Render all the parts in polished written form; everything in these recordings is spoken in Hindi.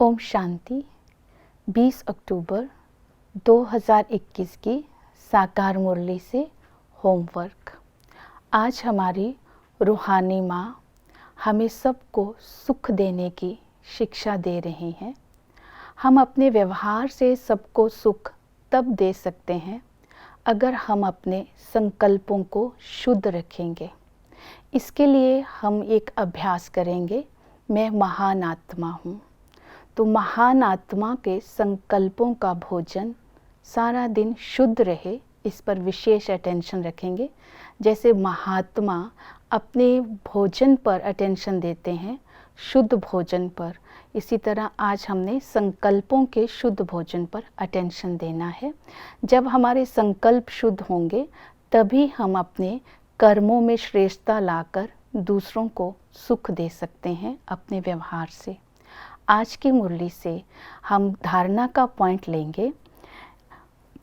ओम शांति। 20 अक्टूबर 2021 की साकार मुरली से होमवर्क। आज हमारी रूहानी माँ हमें सबको सुख देने की शिक्षा दे रही हैं। हम अपने व्यवहार से सबको सुख तब दे सकते हैं अगर हम अपने संकल्पों को शुद्ध रखेंगे। इसके लिए हम एक अभ्यास करेंगे, मैं महान आत्मा हूँ। तो महान आत्मा के संकल्पों का भोजन सारा दिन शुद्ध रहे, इस पर विशेष अटेंशन रखेंगे। जैसे महात्मा अपने भोजन पर अटेंशन देते हैं, शुद्ध भोजन पर, इसी तरह आज हमने संकल्पों के शुद्ध भोजन पर अटेंशन देना है। जब हमारे संकल्प शुद्ध होंगे तभी हम अपने कर्मों में श्रेष्ठता लाकर दूसरों को सुख दे सकते हैं अपने व्यवहार से। आज की मुरली से हम धारणा का पॉइंट लेंगे,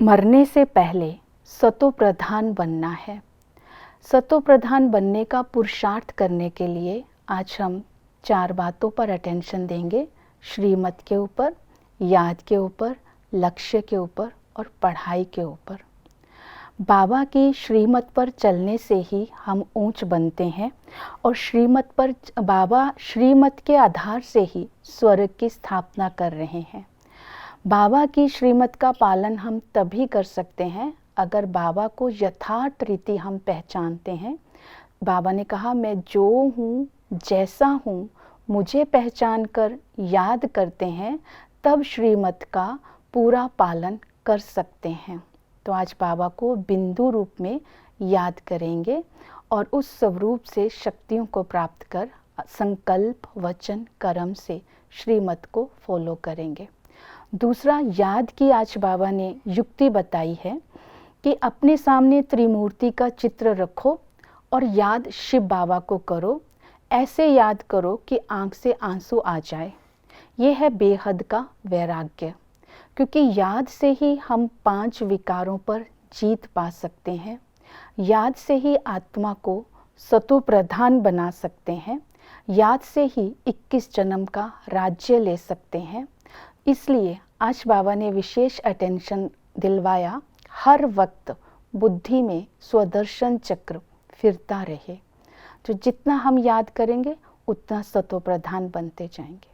मरने से पहले सतो प्रधान बनना है। सतो प्रधान बनने का पुरुषार्थ करने के लिए आज हम 4 बातों पर अटेंशन देंगे, श्रीमत के ऊपर, याद के ऊपर, लक्ष्य के ऊपर और पढ़ाई के ऊपर। बाबा की श्रीमत पर चलने से ही हम ऊंच बनते हैं और बाबा श्रीमत के आधार से ही स्वर्ग की स्थापना कर रहे हैं। बाबा की श्रीमत का पालन हम तभी कर सकते हैं अगर बाबा को यथार्थ रीति हम पहचानते हैं। बाबा ने कहा, मैं जो हूँ जैसा हूँ मुझे पहचान कर याद करते हैं तब श्रीमत का पूरा पालन कर सकते हैं। तो आज बाबा को बिंदु रूप में याद करेंगे और उस स्वरूप से शक्तियों को प्राप्त कर संकल्प, वचन, कर्म से श्रीमत को फॉलो करेंगे। दूसरा, याद की आज बाबा ने युक्ति बताई है कि अपने सामने त्रिमूर्ति का चित्र रखो और याद शिव बाबा को करो। ऐसे याद करो कि आंख से आंसू आ जाए। ये है बेहद का वैराग्य, क्योंकि याद से ही हम 5 विकारों पर जीत पा सकते हैं। याद से ही आत्मा को सतो प्रधान बना सकते हैं। याद से ही 21 जन्म का राज्य ले सकते हैं। इसलिए आज बाबा ने विशेष अटेंशन दिलवाया, हर वक्त बुद्धि में स्वदर्शन चक्र फिरता रहे। तो जितना हम याद करेंगे उतना सतो प्रधान बनते जाएंगे।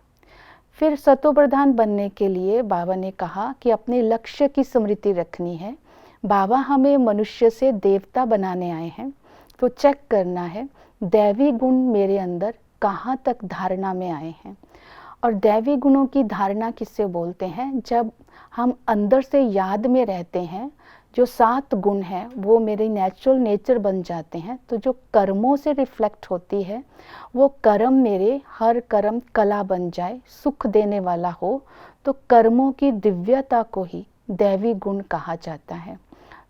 फिर सतो प्रधान बनने के लिए बाबा ने कहा कि अपने लक्ष्य की स्मृति रखनी है। बाबा हमें मनुष्य से देवता बनाने आए हैं, तो चेक करना है दैवी गुण मेरे अंदर कहाँ तक धारणा में आए हैं। और दैवी गुणों की धारणा किससे बोलते हैं? जब हम अंदर से याद में रहते हैं, जो 7 गुण हैं वो मेरे नेचुरल नेचर बन जाते हैं। तो जो कर्मों से रिफ्लेक्ट होती है वो कर्म मेरे हर कर्म कला बन जाए, सुख देने वाला हो, तो कर्मों की दिव्यता को ही दैवी गुण कहा जाता है।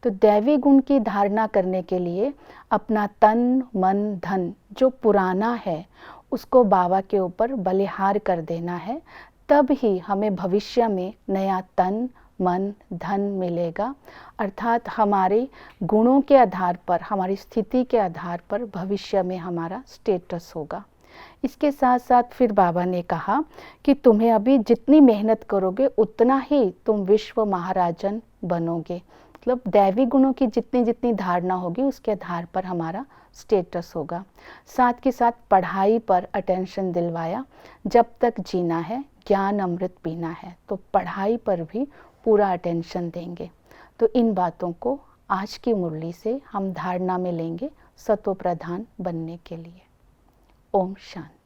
तो दैवी गुण की धारणा करने के लिए अपना तन, मन, धन जो पुराना है उसको बाबा के ऊपर बलिहार कर देना है। तब ही हमें भविष्य में नया तन, मन, धन मिलेगा। अर्थात हमारे गुणों के आधार पर, हमारी स्थिति के आधार पर भविष्य में हमारा स्टेटस होगा। इसके साथ साथ फिर बाबा ने कहा कि तुम्हें अभी जितनी मेहनत करोगे उतना ही तुम विश्व महाराजन बनोगे। मतलब दैवी गुणों की जितनी जितनी धारणा होगी उसके आधार पर हमारा स्टेटस होगा। साथ के साथ पढ़ाई पर अटेंशन दिलवाया। जब तक जीना है ज्ञान अमृत पीना है, तो पढ़ाई पर भी पूरा अटेंशन देंगे। तो इन बातों को आज की मुरली से हम धारणा में लेंगे सतो प्रधान बनने के लिए। ओम शांति।